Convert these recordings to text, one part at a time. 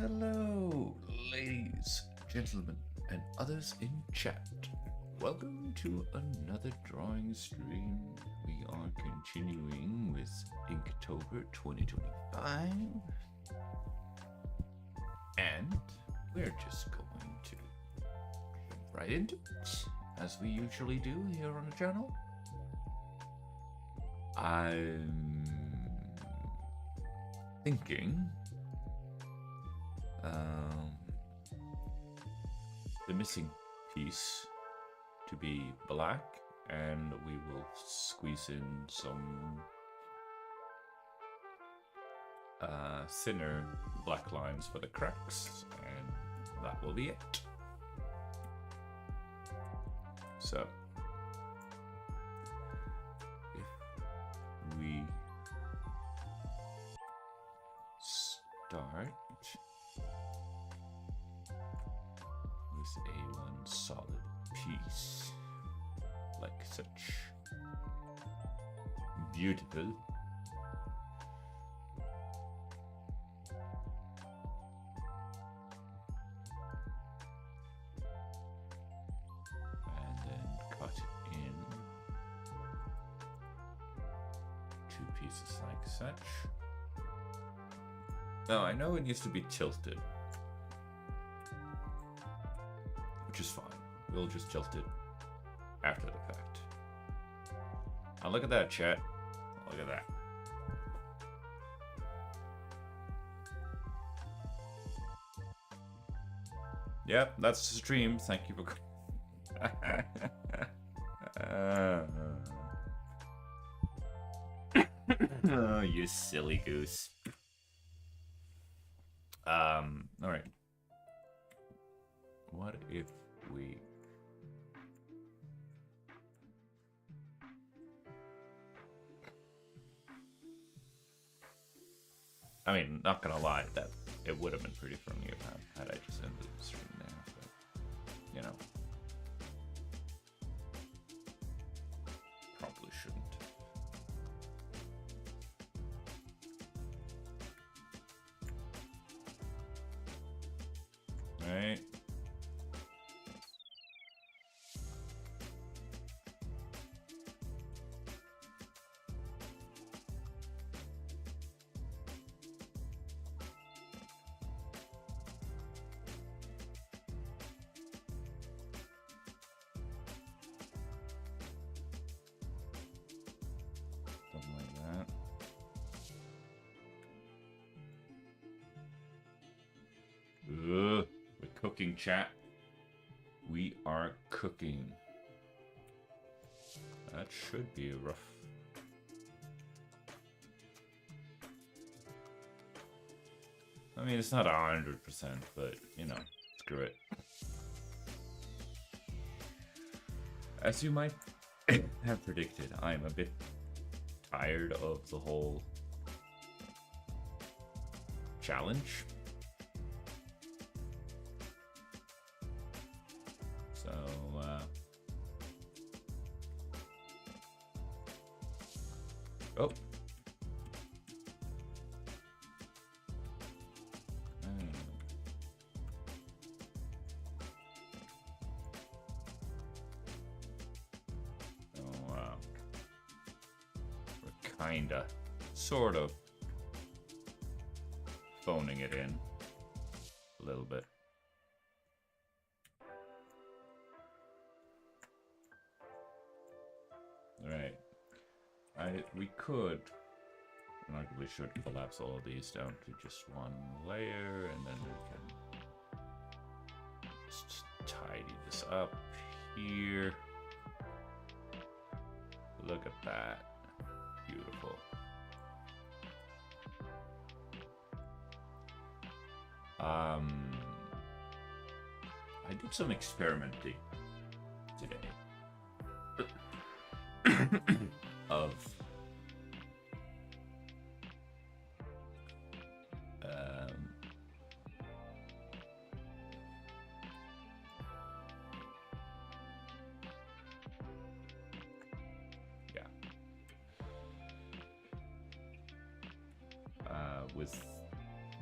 Hello, ladies, gentlemen, and others in chat. Welcome to another drawing stream. We are continuing with Inktober 2025. And we're just going to jump right into it, as we usually do here on the channel. I'm thinking the missing piece to be black, and we will squeeze in some thinner black lines for the cracks, and that will be it. So if we start with a one solid piece, like such. Beautiful. And then cut in two pieces like such. Now I know it needs to be tilted, which is fine. We'll just tilt it after the fact. Now look at that, chat. Look at that. Yep, that's the stream. Thank you for... Oh, you silly goose. Alright. What if we... I mean, not gonna lie, that it would have been pretty funny had I just ended the stream there, but, you know. Probably shouldn't. Right. Something like that. Ugh. We're cooking, chat. We are cooking. That should be rough. I mean, it's not 100%, but, you know, screw it. As you might have predicted, I'm a bit tired of the whole challenge. So, oh. Oh, wow. We're kinda, sort of phoning it in a little bit. Right. We could, and arguably should, collapse all of these down to just one layer, and then we can just tidy this up here. Look at that. Beautiful. I did some experimenting today. Of yeah, with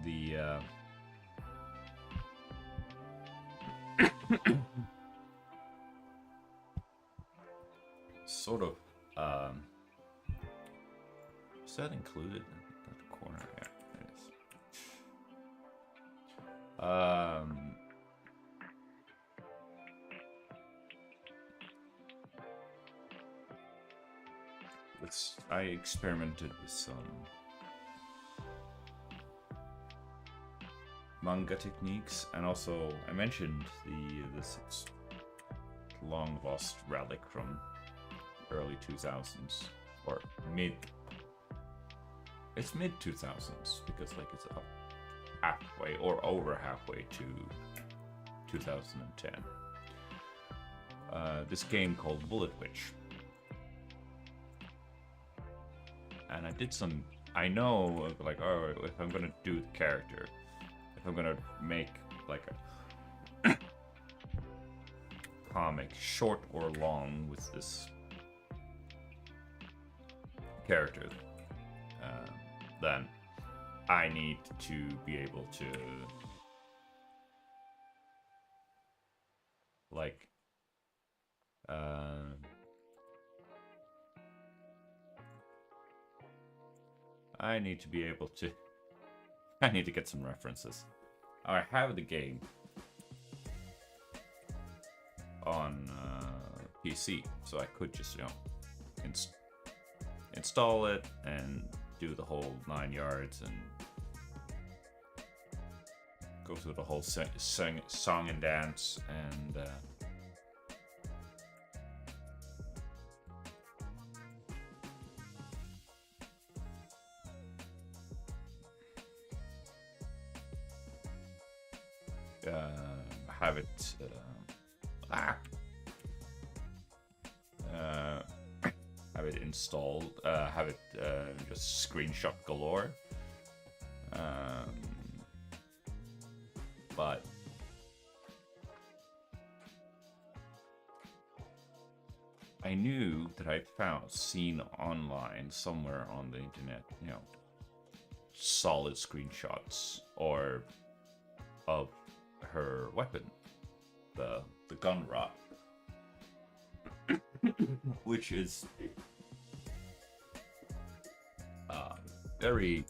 the Sort of, is that included in that corner? Yeah, it is. I experimented with some manga techniques, and also I mentioned this long lost relic from early 2000s or it's mid 2000s because like it's up halfway or over halfway to 2010. This game called Bullet Witch, and I did some. I know, like, oh, if I'm gonna do the character, if I'm gonna make like a comic, short or long, with this character, then I need to be able to like I need to be able to I need to get some references. I have the game on PC, so I could just, you know, install it and do the whole 9 yards and go through the whole song and dance and have it have it installed, have it just screenshot galore. But I knew that I'd seen online somewhere on the internet, you know, solid screenshots or of her weapon, the gun rod, which is very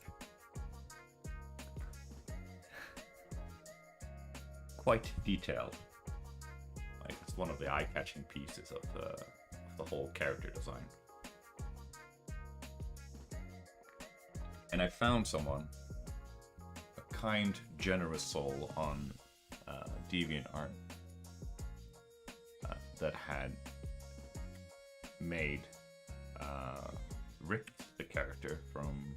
quite detailed. Like, it's one of the eye-catching pieces of the whole character design. And I found someone, a kind, generous soul on DeviantArt, that had made ripped the character from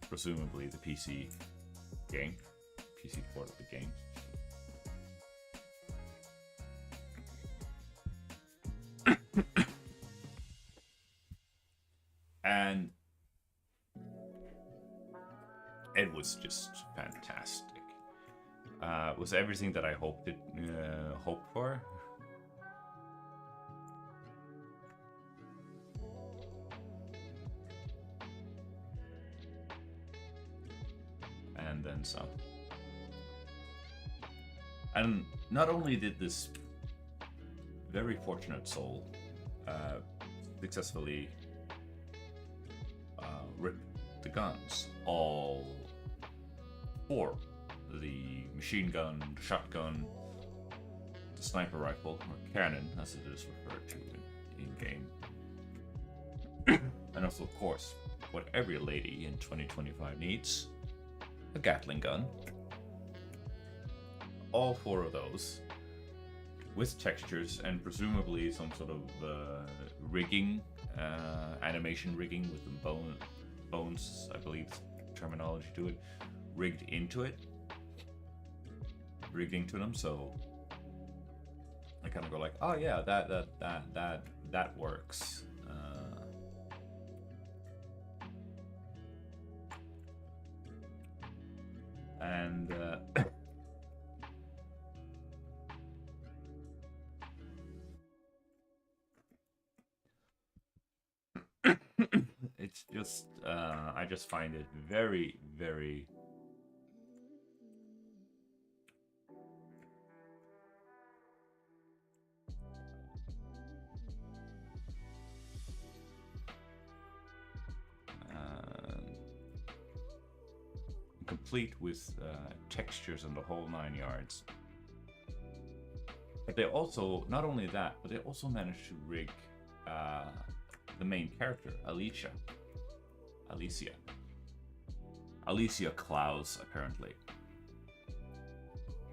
presumably the PC port of the game. And it was just fantastic. It was everything that I hoped for. And then some. And not only did this very fortunate soul successfully rip the guns, all four: the machine gun, the shotgun, the sniper rifle, or cannon as it is referred to in game, and also, of course, what every lady in 2025 needs: a Gatling gun. All four of those with textures and presumably some sort of rigging, animation rigging with the bones, I believe terminology to it, rigged into them. So I kind of go like, oh yeah, that works. And it's just I just find it very, very complete with textures and the whole 9 yards. But they also, not only that, but they also managed to rig the main character, Alicia. Alicia Klaus, apparently.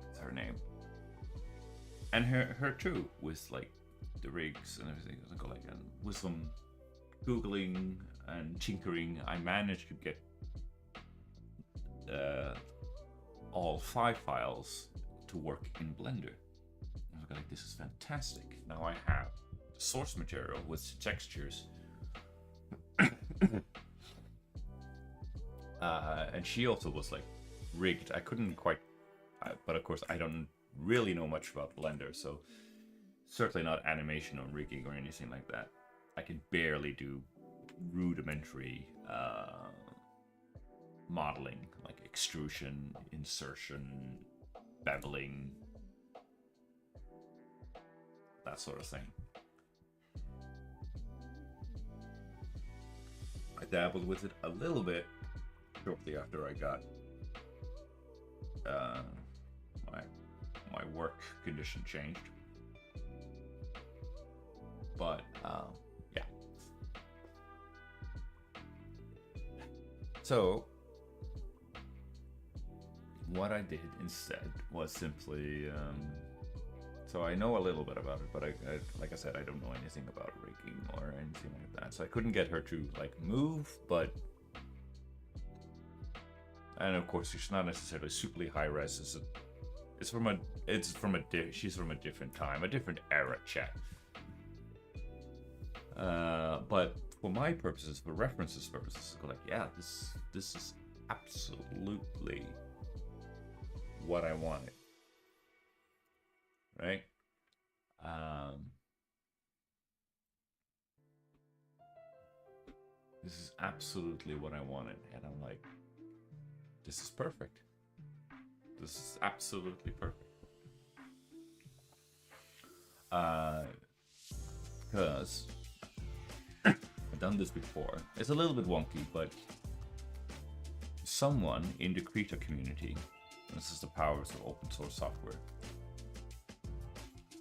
That's her name. And her too, with like the rigs and everything. And with some Googling and tinkering, I managed to get all 5 files to work in Blender. I was like, this is fantastic. Now I have the source material with textures. And she also was like rigged. I couldn't quite, but of course I don't really know much about Blender, so certainly not animation or rigging or anything like that. I can barely do rudimentary modeling, like extrusion, insertion, beveling, that sort of thing. I dabbled with it a little bit shortly after I got my work condition changed. But yeah. So what I did instead was simply so I know a little bit about it, but I like I said, I don't know anything about rigging or anything like that. So I couldn't get her to like move, but and of course she's not necessarily super high res. She's from a different time, a different era, chat. But for my purposes, for references purposes, like yeah, this is absolutely what I wanted, right? This is absolutely what I wanted, and I'm like, this is perfect. This is absolutely perfect. Because I've done this before. It's a little bit wonky, but someone in the Krita community, this is the powers of open source software,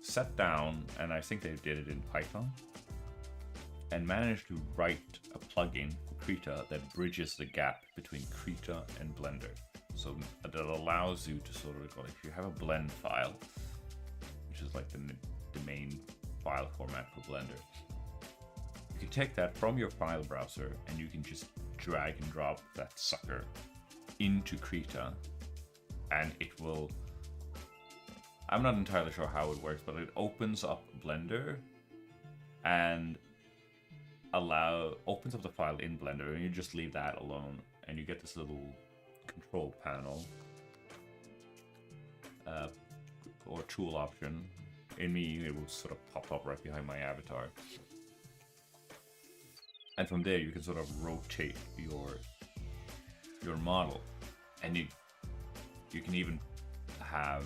sat down, and I think they did it in Python, and managed to write a plugin for Krita that bridges the gap between Krita and Blender. So that allows you to sort of, if you have a blend file, which is like the main file format for Blender, you can take that from your file browser and you can just drag and drop that sucker into Krita, and it will, I'm not entirely sure how it works, but it opens up Blender and opens up the file in Blender, and you just leave that alone, and you get this little control panel or tool option. In me, it will sort of pop up right behind my avatar, and from there you can sort of rotate your model, and you can even have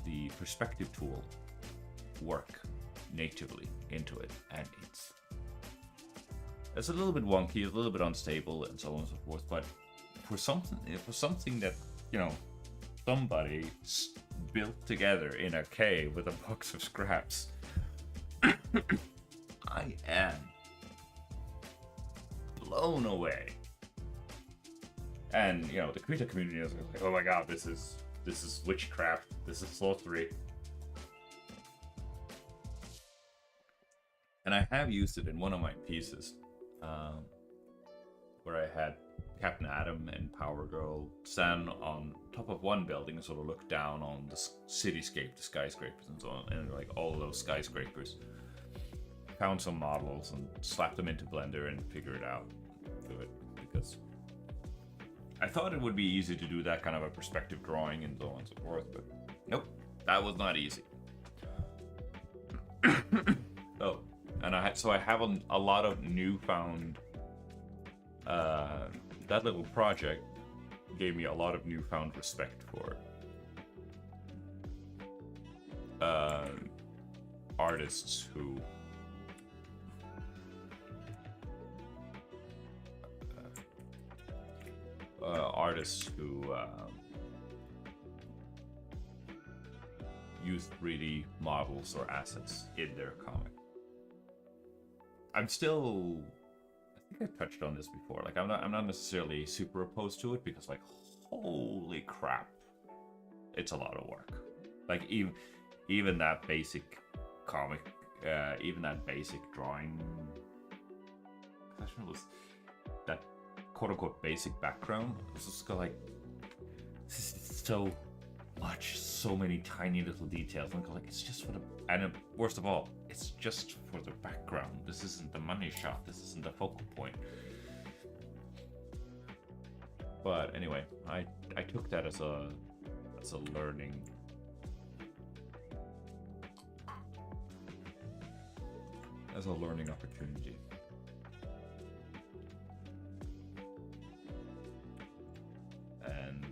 the perspective tool work natively into it, and it's a little bit wonky, a little bit unstable, and so on and so forth. But for something that, you know, somebody built together in a cave with a box of scraps, I am blown away. And you know, the Krita community is like, oh my god, this is witchcraft, this is sorcery. And I have used it in one of my pieces, where I had Captain Atom and Power Girl stand on top of one building and sort of look down on the cityscape, the skyscrapers and so on, and like all of those skyscrapers. Found some models and slapped them into Blender and figured it out. Do it because I thought it would be easy to do that kind of a perspective drawing and so on and so forth, but nope, that was not easy. Oh, and I have a lot of newfound. That little project gave me a lot of newfound respect for artists who artists who use 3D models or assets in their comic. I'm still, I think I touched on this before. Like I'm not necessarily super opposed to it because like holy crap, it's a lot of work. Like even that basic comic, even that basic drawing, that quote unquote basic background. It's just got like so much, so many tiny little details. And like it's just for the, and worst of all, it's just for the background. This isn't the money shot. This isn't the focal point. But anyway, I took that as a learning opportunity. And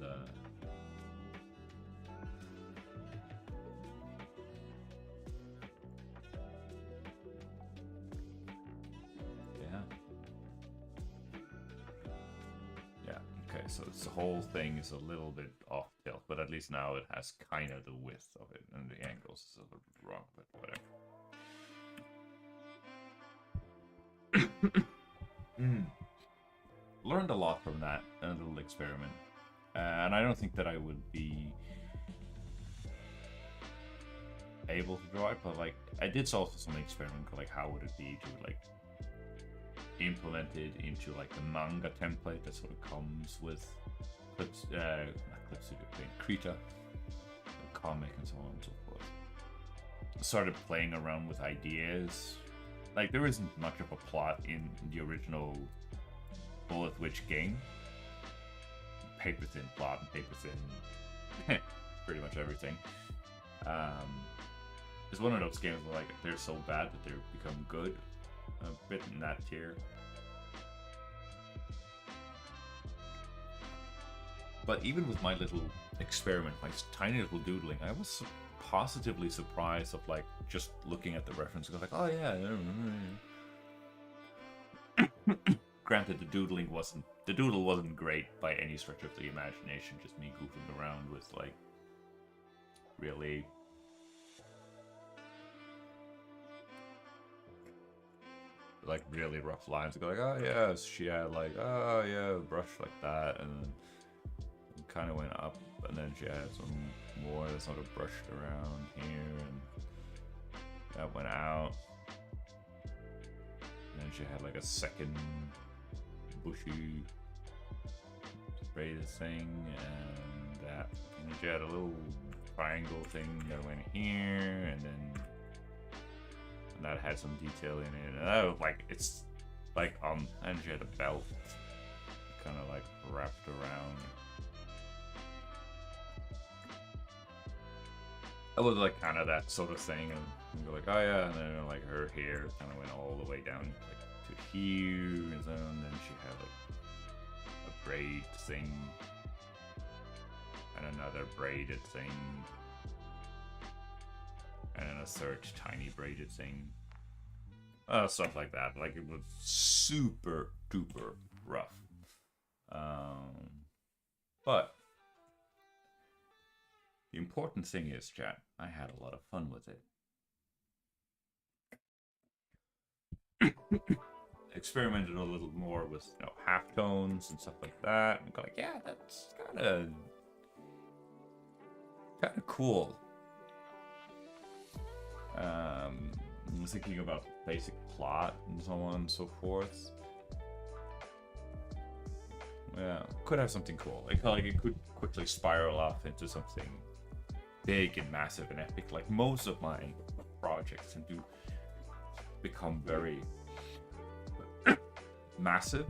yeah, okay, so this whole thing is a little bit off tilt, but at least now it has kind of the width of it, and the angles is a little bit wrong, but whatever. Learned a lot from that little experiment, and I don't think that I would be able to draw it, but like I did solve some experiment, like how would it be to like implement it into like the manga template that sort of comes with Clips, not Clips, Krita, the comic, and so on and so forth. Started playing around with ideas. Like there isn't much of a plot in the original Bullet Witch game. Paper thin plot and paper thin pretty much everything. It's one of those games where like they're so bad that they become good. A bit in that tier. But even with my little experiment, my tiny little doodling, I was positively surprised of like just looking at the reference and go like, oh yeah. Granted, the doodle wasn't great by any stretch of the imagination, just me goofing around with like really rough lines. Go like, oh yeah, she had like, oh yeah, brush like that, and then kind of went up, and then she had some more that sort of brushed around here, and that went out. And then she had like a second bushy braided thing, and that. And then she had a little triangle thing that went here, and then that had some detail in it. And that was like, it's like and she had a belt kind of like wrapped around. It was like kind of that sort of thing, and go like, oh yeah, and then like her hair kind of went all the way down like to here, and then she had like a braid thing, and another braided thing, and then a third tiny braided thing. Stuff like that. Like it was super duper rough. But the important thing is, chat, I had a lot of fun with it. Experimented a little more with, you know, halftones and stuff like that, and go like, yeah, that's kind of cool. I was thinking about basic plot and so on and so forth. Yeah, could have something cool. Like it could quickly spiral off into something big and massive and epic. Like most of my projects tend to become very massive,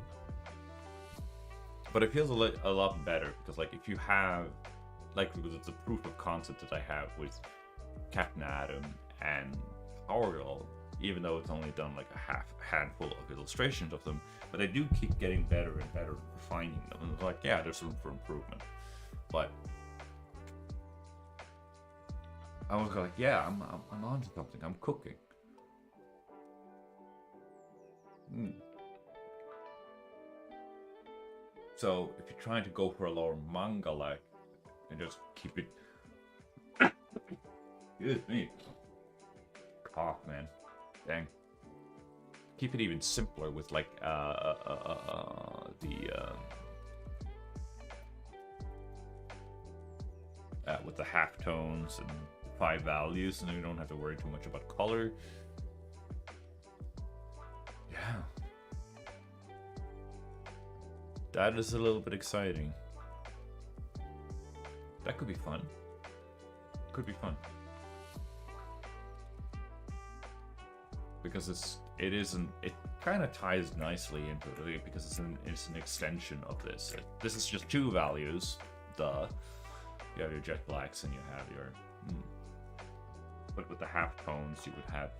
but it feels a lot better because, like, if you have, like, because it's a proof of concept that I have with Captain Atom and Power Girl, even though it's only done like a handful of illustrations of them, but they do keep getting better and better, refining them. And it's like, yeah, there's room for improvement. But I was like, yeah, I'm onto something. I'm cooking. So if you're trying to go for a lower manga like, and just keep it. Excuse me. Cough, man. Dang. Keep it even simpler with like with the half tones and 5 values, and then you don't have to worry too much about color. Yeah. That is a little bit exciting. That could be fun. Could be fun. Because it kind of ties nicely into it because it's an extension of this. This is just 2 values. Duh. You have your jet blacks and you have your... But with the half tones, you would have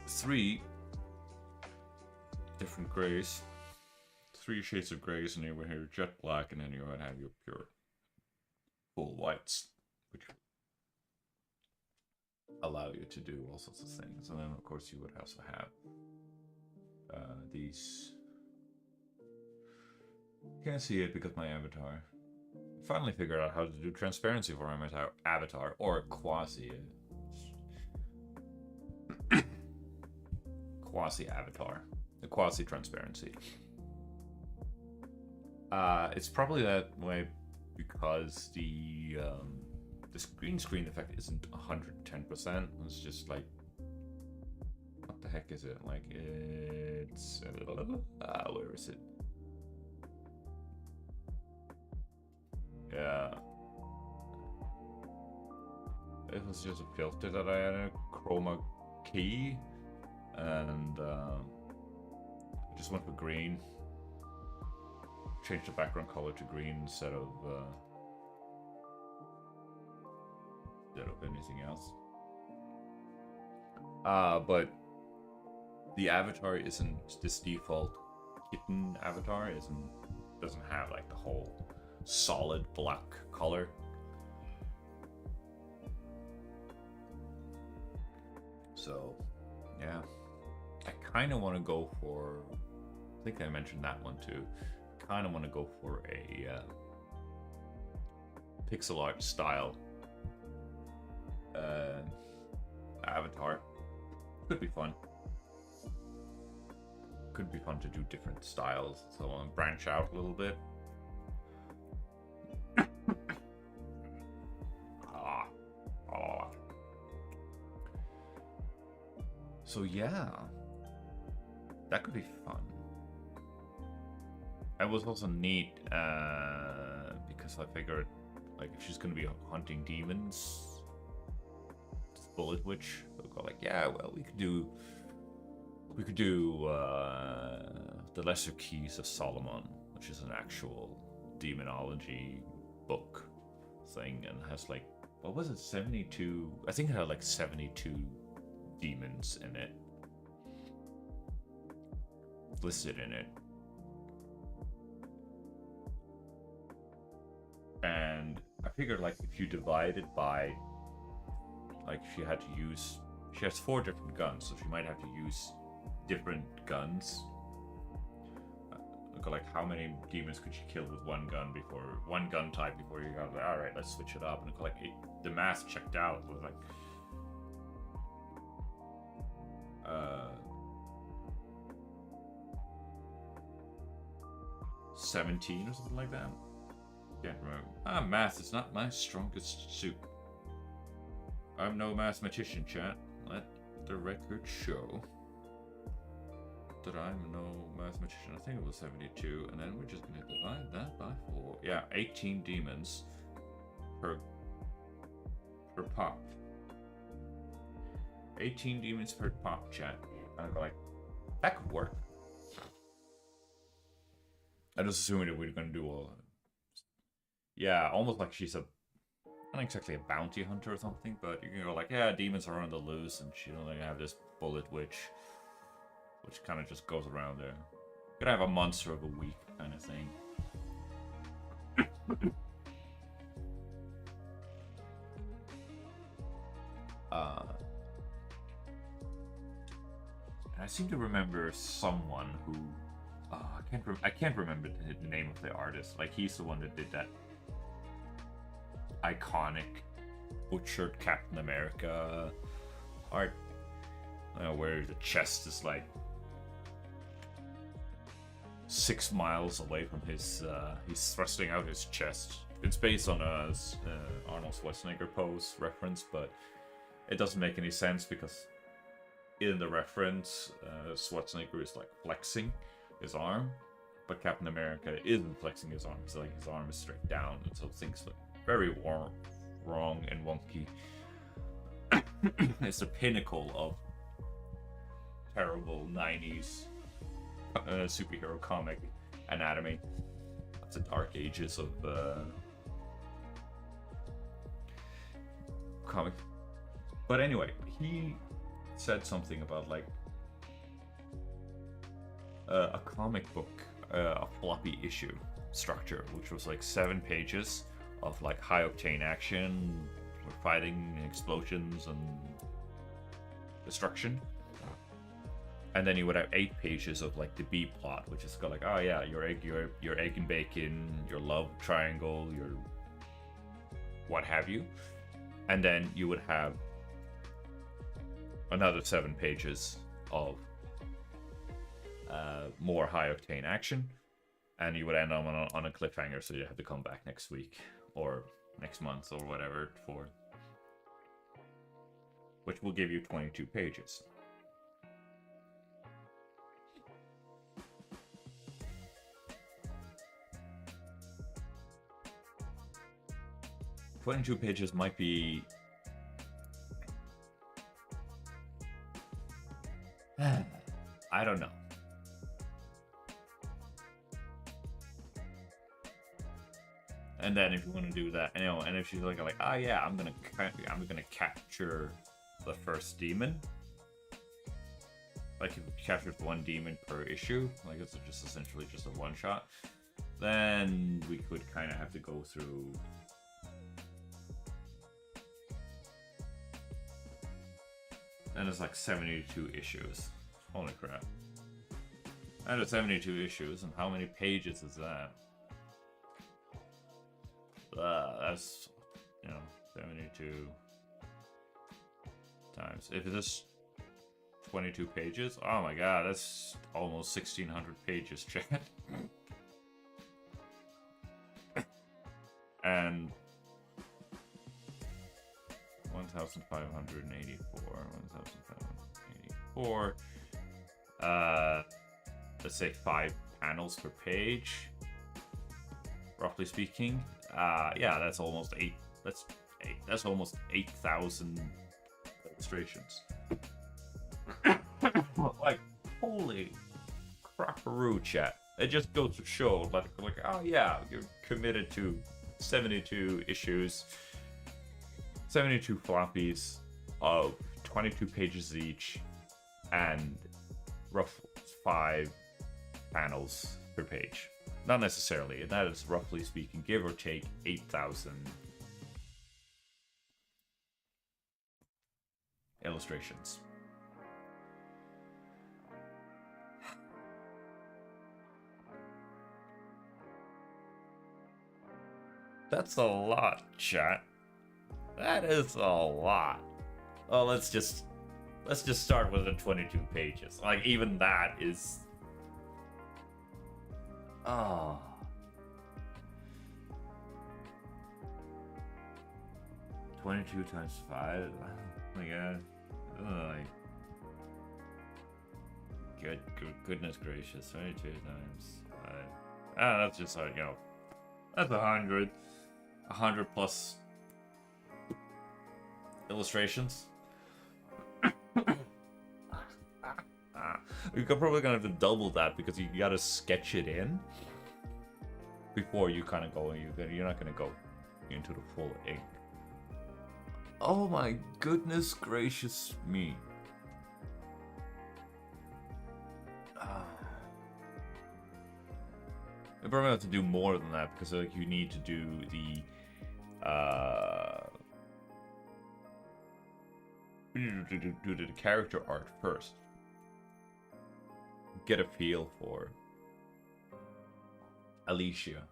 3 different grays. 3 shades of grays, and you would have your jet black, and then you would have your pure full whites, which allow you to do all sorts of things. And then, of course, you would also have these. Can't see it because my avatar. Finally figured out how to do transparency for my avatar, or quasi avatar, the quasi transparency. It's probably that way because the green screen effect isn't 110%. It's just like, what the heck is it? Like it's where is it? Yeah, it was just a filter that I had a chroma key, and I just went for green. Changed the background color to green instead of anything else. But the avatar isn't this default kitten avatar. Doesn't have like the whole solid black color. So yeah, I kind of want to go for, I think I mentioned that one too, kind of want to go for a pixel art style avatar. Could be fun. Could be fun to do different styles, so I want to branch out a little bit. So yeah, that could be fun. It was also neat because I figured, like, if she's gonna be hunting demons, Bullet Witch, I'll go like, yeah, well, we could do the Lesser Keys of Solomon, which is an actual demonology book thing, and has like, what was it, 72? I think it had like 72 demons in it, listed in it. And I figured, like, if you divide it by, like, she has 4 different guns, so she might have to use different guns. Look, like, how many demons could she kill with one gun type before you got like, all right, let's switch it up. And like, the math checked out. It was like 17 or something like that. Can't remember. Math is not my strongest suit. I'm no mathematician, chat. Let the record show that I'm no mathematician. I think it was 72, and then we're just gonna divide that by 4. Yeah, 18 demons per pop. 18 demons per pop, chat. And I go like, that could work. I was assuming that we were gonna do all. Yeah, almost like she's not exactly a bounty hunter or something, but you can go like, yeah, demons are on the loose, and she'll only have this Bullet Witch, which kind of just goes around there. Could have a monster of a week kind of thing. And I seem to remember someone who, I I can't remember the name of the artist. Like, he's the one that did that iconic butchered Captain America art. Where the chest is like 6 miles away from his. He's thrusting out his chest. It's based on a Arnold Schwarzenegger pose reference, but it doesn't make any sense because in the reference, Schwarzenegger is like flexing his arm, but Captain America isn't flexing his arm. So like his arm is straight down, and so things look very wrong and wonky. It's the pinnacle of terrible 90s superhero comic anatomy. That's the dark ages of comic. But anyway, he said something about like a comic book, a floppy issue structure, which was like 7 pages of like high octane action, fighting, explosions, and destruction. And then you would have 8 pages of like the B plot, which is got like, oh yeah, your egg and bacon, your love triangle, your what have you. And then you would have another 7 pages of more high octane action, and you would end on a cliffhanger, so you have to come back next week or next month or whatever for, which will give you 22 pages. "22 pages might be I don't know. And then if you want to do that, and if she's like, oh yeah, I'm gonna capture the first demon. Like if it captures 1 demon per issue, like it's just essentially just a one-shot, then we could kind of have to go through. And it's like 72 issues. Holy crap. And it's 72 issues, and how many pages is that? That's, 72 times. If it's 22 pages, oh my god, that's almost 1,600 pages, chat. And 1,584. Let's say 5 panels per page, roughly speaking. Yeah, that's almost 8. That's almost 8,000 illustrations. Like, holy crapperoo, chat. It just goes to show, like, oh yeah, you're committed to 72 issues, 72 floppies of 22 pages each, and roughly 5 panels per page. Not necessarily, and that is roughly speaking, give or take 8,000 illustrations. That's a lot, chat. That is a lot. Oh, let's just start with the 22 pages. Like, even that is... Oh. $22 times 5. Oh my god. Oh, goodness gracious. 22 times 5. That's just like, that's 100. 100 plus illustrations. You're probably gonna have to double that because you gotta sketch it in before you kind of go. You're not gonna go into the full ink. Oh my goodness gracious me! You probably have to do more than that because like you need to do the the character art first. Get a feel for Alicia.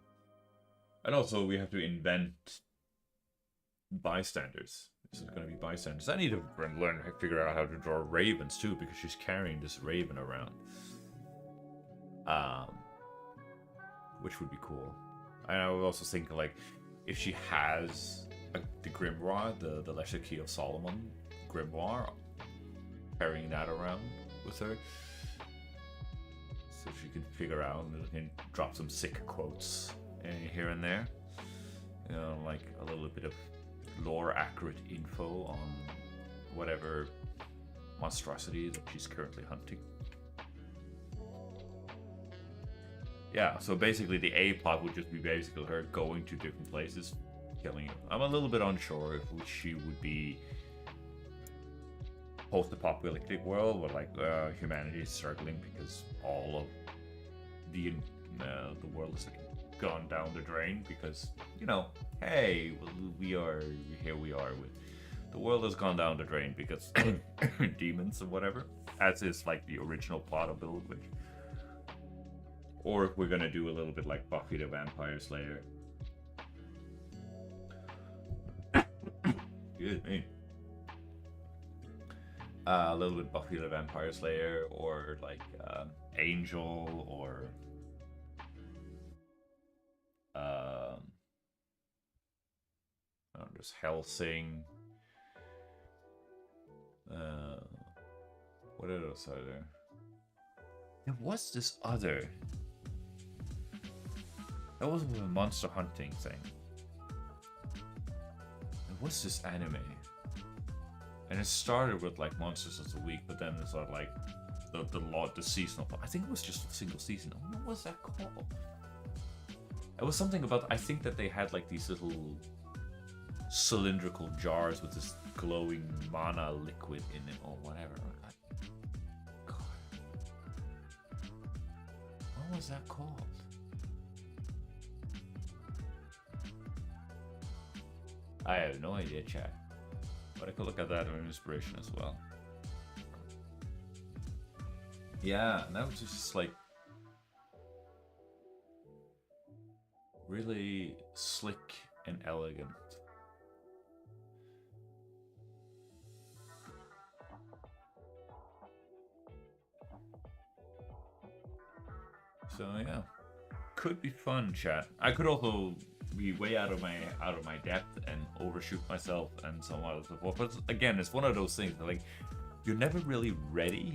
And also we have to invent bystanders. This is going to be bystanders. I need to learn how to figure out how to draw ravens too, because she's carrying this raven around. Which would be cool. And I would also think, like, if she has the grimoire, the Lesser Key of Solomon grimoire, carrying that around with her, so she can figure out and drop some sick quotes here and there. You know, like a little bit of lore accurate info on whatever monstrosity that she's currently hunting. Yeah, so basically the A plot would just be basically her going to different places, killing him. I'm a little bit unsure if she would be post-apocalyptic world where like humanity is struggling because all of the world is like gone down the drain because, you know, hey, we are with the world has gone down the drain because demons or whatever, as is like the original plot of Build Witch. Or if we're gonna do a little bit like Buffy the Vampire Slayer. Excuse me. A little bit Buffy the Vampire Slayer, or like Angel, or there's Hellsing. What else are there? There was this other. That was a monster hunting thing. And what's this anime? And it started with like Monsters of the Week, but then it's sort of like the seasonal. I think it was just a single season. What was that called? It was something about. I think that they had like these little cylindrical jars with this glowing mana liquid in it or whatever. God. What was that called? I have no idea, chat. But I could look at that as inspiration as well. Yeah, and that was just like really slick and elegant. So yeah, could be fun, chat. I could also be way out of my depth and overshoot myself and so on and so forth. But again, it's one of those things that, like, you're never really ready.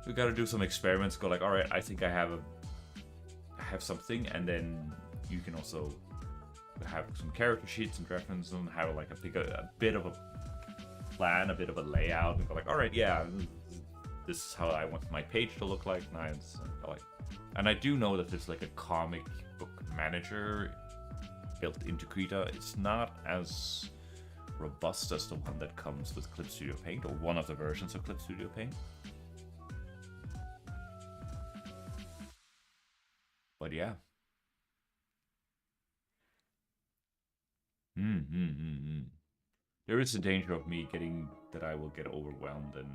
We got to do some experiments. Go like, all right, I think I have something, and then you can also have some character sheets and reference them, have like a bit of a plan, a bit of a layout, and go like, all right, yeah, this is how I want my page to look like. Nice. And I do know that there's like a comic book manager built into Krita. It's not as robust as the one that comes with Clip Studio Paint, or one of the versions of Clip Studio Paint. But yeah. There is a danger of me getting that I will get overwhelmed and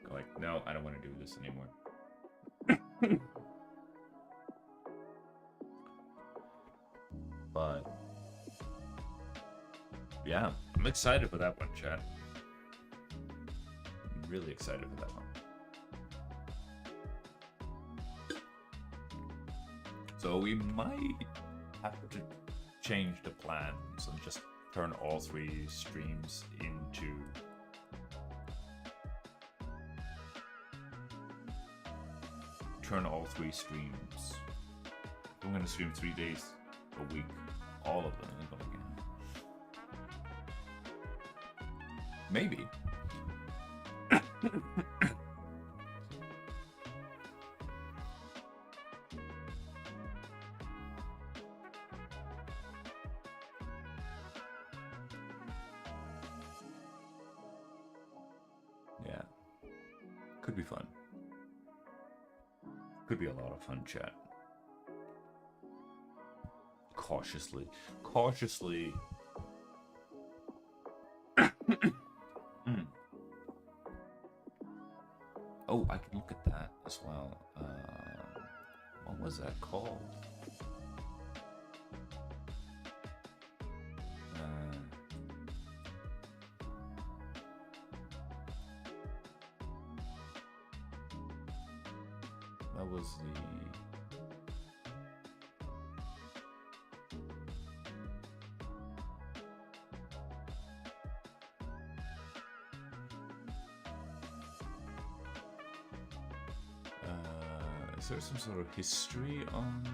go like, no, I don't want to do this anymore. But yeah, I'm excited for that one, chat. I'm really excited for that one. So we might have to change the plans and just turn all 3 streams into streams. I'm gonna stream 3 days a week, all of them. Maybe. Yeah. Could be fun. Could be a lot of fun, chat. Cautiously. Oh, I can look at that as well. One was that called? That was the... is there some sort of history on...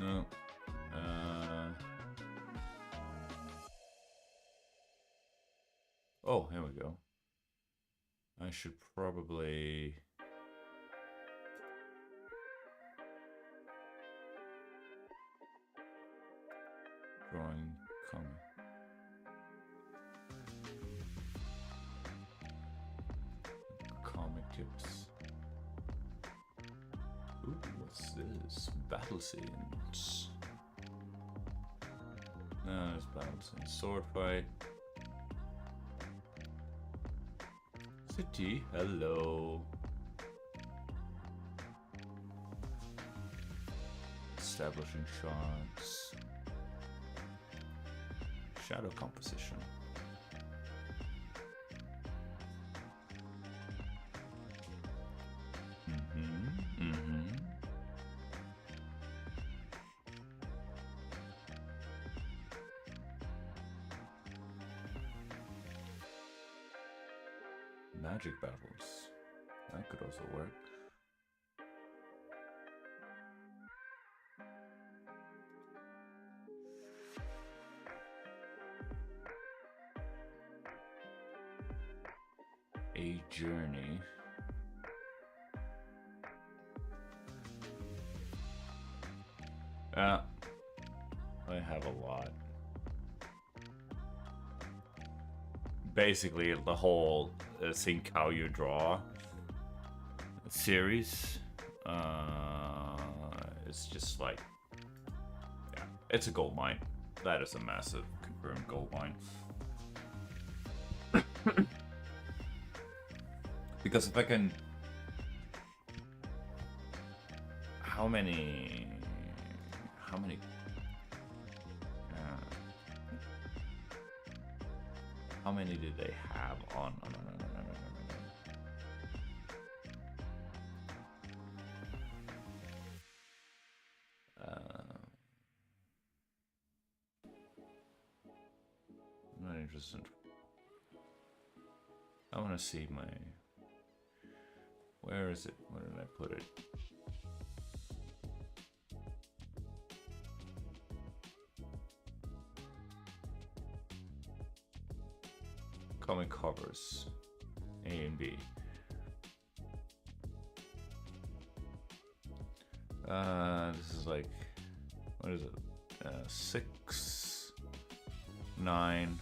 No. Oh, here we go. I should probably... Drawing comic. Comic tips. Ooh, what's this? Battle scenes. No, it's battle scenes. Sword fight. City, hello. Establishing shots. Shadow composition. Magic battles. That could also work. A journey. I have a lot. Basically, the whole think how you draw series. It's just like, yeah, it's a gold mine. That is a massive confirmed gold mine. Because if I can, how many did they have on? I'm not interested. I want to see my. Where is it? Where did I put it? Comic covers, A and B. This is like, what is it? 6, 9,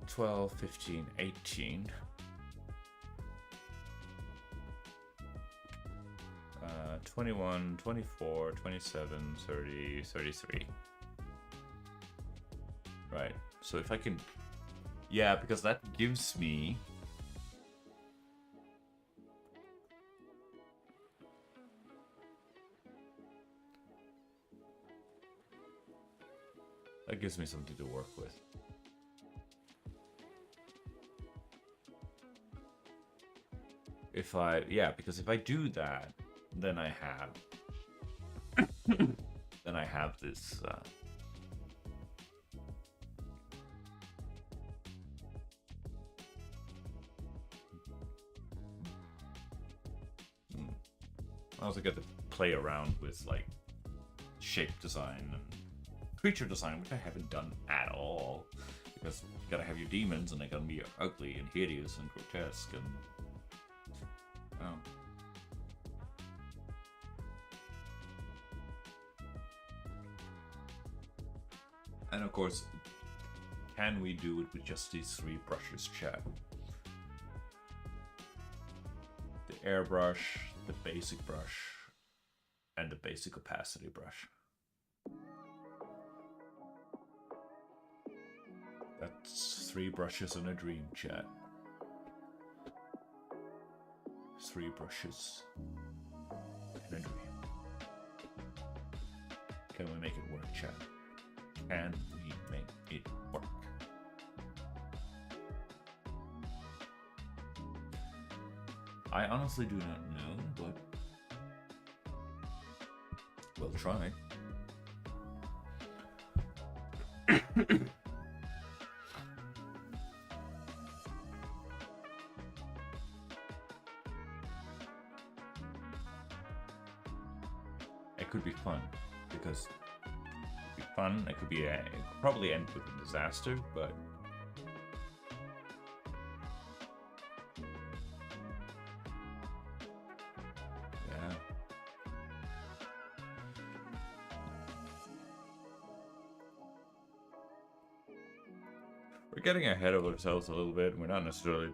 12, 15, 18. 21, 24, 27, 30, 33. Right, so if I can, yeah, because that gives me something to work with. If I, yeah, because if I do that, then I have this I also get to play around with like shape design and creature design, which I haven't done at all, because you gotta have your demons and they're gonna be ugly and hideous and grotesque and and of course, can we do it with just these 3 brushes, chat? The airbrush, the basic brush and the basic opacity brush. That's 3 brushes in a dream, chat. 3 brushes in a dream. Can we make it work, chat? Can we make it work? I honestly do not know, but we'll try. It could be fun, because it could be fun. It could be it could probably end with a disaster, but yeah. We're getting ahead of ourselves a little bit. We're not necessarily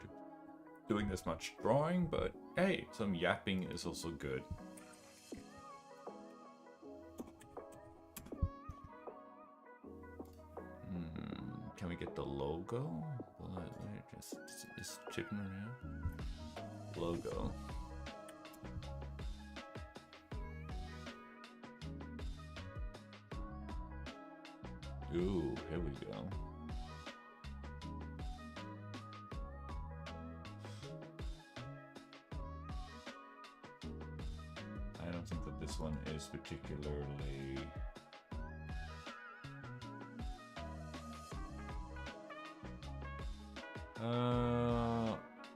doing this much drawing, but hey, some yapping is also good. Can we get the logo? Just chicken around. Logo. Ooh, here we go. I don't think that this one is particularly...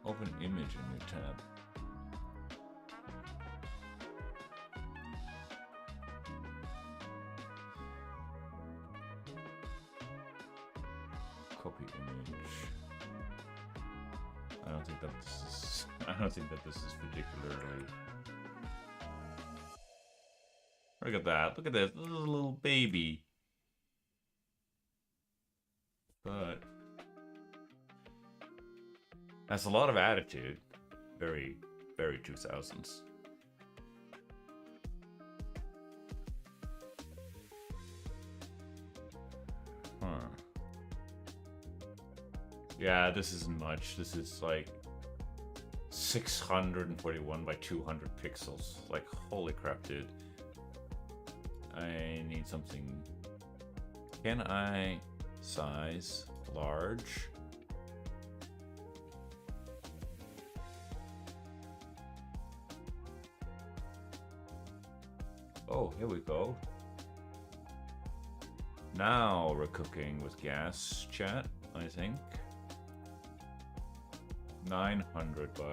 Open image in your tab. Copy image. I don't think that this is particularly. Look at that. Look at this little baby. But that's a lot of attitude. Very, very 2000s. Huh. Yeah, this isn't much. This is like 641 by 200 pixels. Like, holy crap, dude. I need something. Can I size large? Oh, here we go. Now we're cooking with gas, chat, I think. 900 by...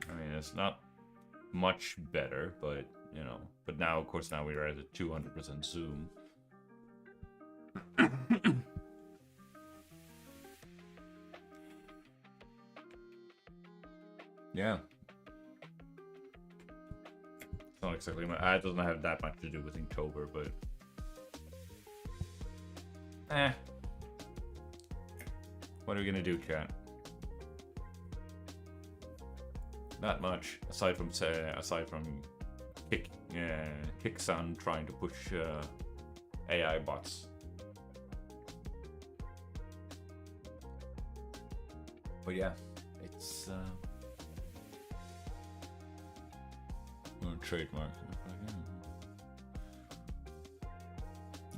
I mean, it's not much better, but, you know. But now, of course, now we're at a 200% zoom. Yeah. It's not exactly my... It doesn't have that much to do with Inktober, but... What are we gonna do, chat? Not much, aside from Kicksun trying to push AI bots. But yeah, it's trademark.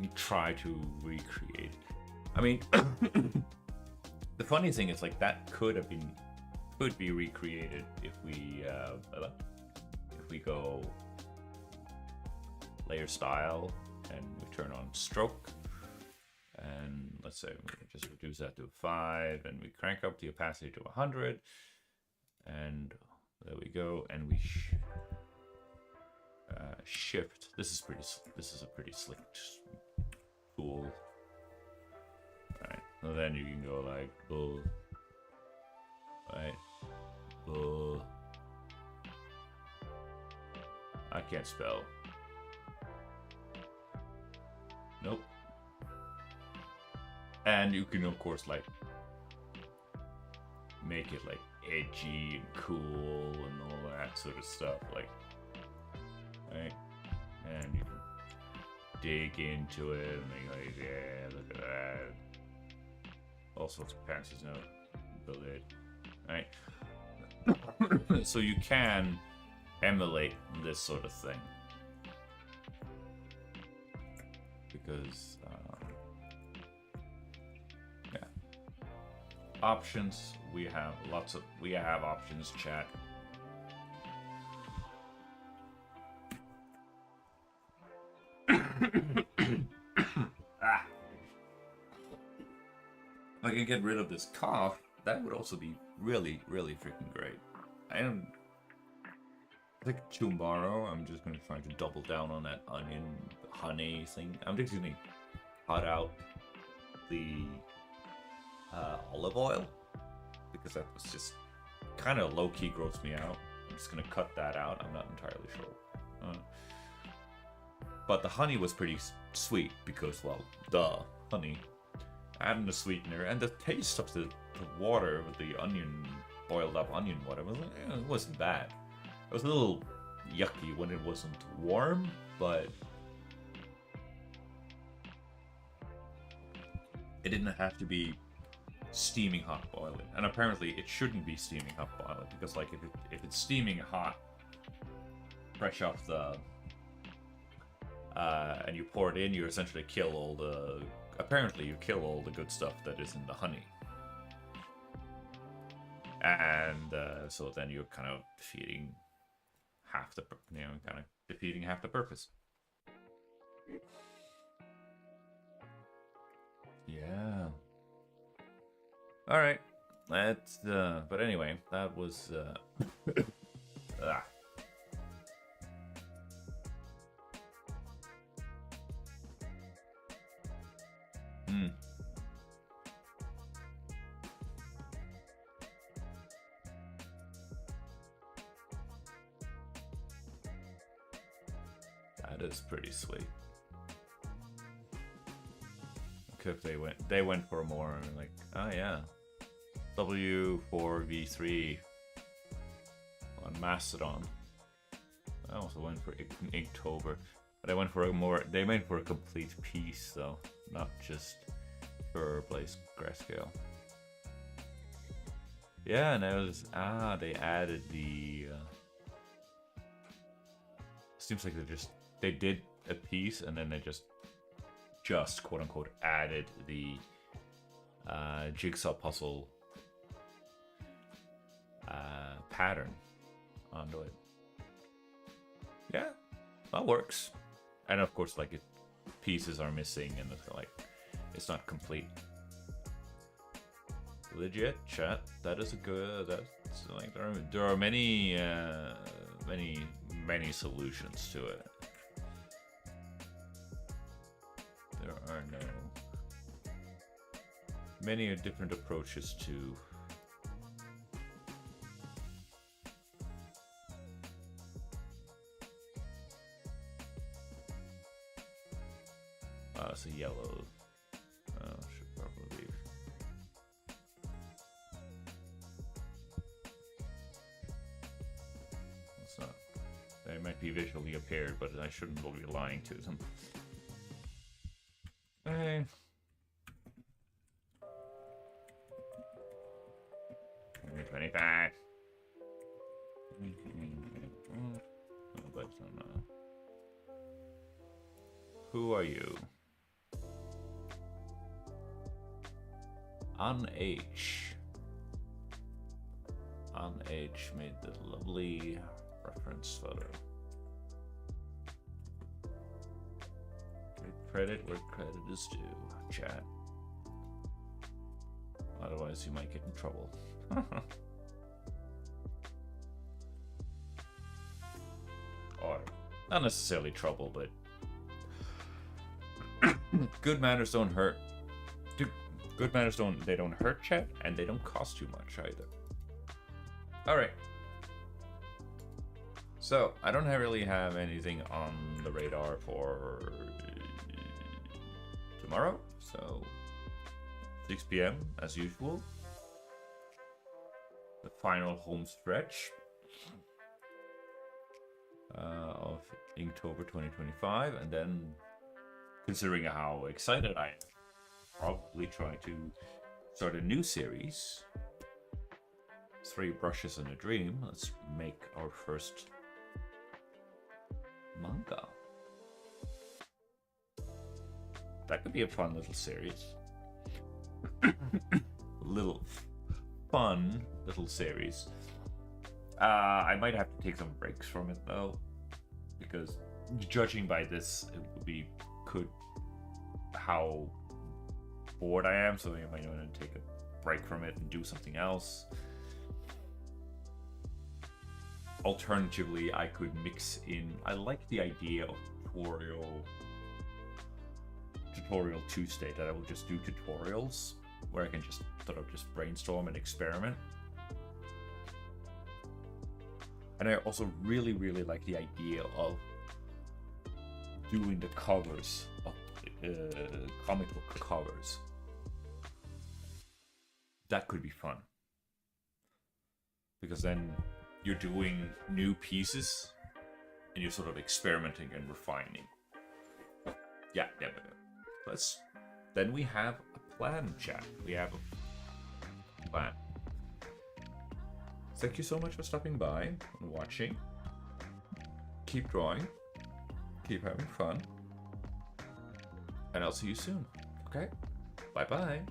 You try to recreate. I mean, the funny thing is, like, that could be recreated if we go layer style and we turn on stroke, and let's say we just reduce that to 5, and we crank up the opacity to 100, and there we go, and we shift. This is a pretty slick tool. Alright, so then you can go like bull, right? Bull. I can't spell. And you can, of course, like make it like edgy and cool and all that sort of stuff, like, right? And you can dig into it and be like, yeah, look at that. All sorts of fancy stuff. Build it, right? So you can emulate this sort of thing because yeah, options, we have options, chat. If I can get rid of this cough, that would also be really, really freaking great. I think tomorrow I'm just gonna try to double down on that onion honey thing. I'm just gonna cut out the olive oil because that was just kind of low-key grossed me out. I'm just gonna cut that out. I'm not entirely sure. But the honey was pretty sweet because, well, duh, honey. Adding the sweetener and the taste of the water with the onion, boiled up onion water, was like, it wasn't bad. It was a little yucky when it wasn't warm, but it didn't have to be steaming hot boiling. And apparently it shouldn't be steaming hot boiling because, like, if it's steaming hot, fresh off the and you pour it in, you essentially kill all the. Apparently, you kill all the good stuff that is in the honey. And so then you're kind of defeating half the, half the purpose. Yeah. All right. That's but anyway, that was That is pretty sweet. If they went for more, like, oh yeah, W4V3 on Mastodon. I also went for Inktober, but they went for a complete piece though, not just for place grayscale. Yeah, and it was they added the. Seems like they did a piece and then they just quote unquote added the jigsaw puzzle pattern onto it. Yeah, that works. And of course, like, pieces are missing and it's not complete. Legit, chat. That is a good. That's like there are many solutions to it. There are many different approaches to it's a yellow. Should probably. It's not. They might be visually impaired, but I shouldn't be lying to them. Hey. 25. Who are you? H made the lovely reference photo. Give credit where credit is due, chat. Otherwise, you might get in trouble. Or not necessarily trouble, but good manners don't hurt. Good manners don't hurt, chat, and they don't cost you much either. All right. So I don't really have anything on the radar for tomorrow. So 6 p.m. as usual. The final home stretch of Inktober 2025, and then, considering how excited I am, probably trying to start a new series. 3 brushes and a dream. Let's make our first manga. That could be a fun little series. Fun little series. I might have to take some breaks from it though, because judging by this, it would be how bored I am. So I might want to take a break from it and do something else. Alternatively, I could mix in. I like the idea of tutorial Tuesday, that I will just do tutorials where I can just sort of just brainstorm and experiment. And I also really like the idea of doing the covers of comic book covers. That could be fun, because then you're doing new pieces and you're sort of experimenting and refining. Yeah. Then we have a plan, chat. We have a plan. Thank you so much for stopping by and watching. Keep drawing. Keep having fun. And I'll see you soon. Okay? Bye-bye.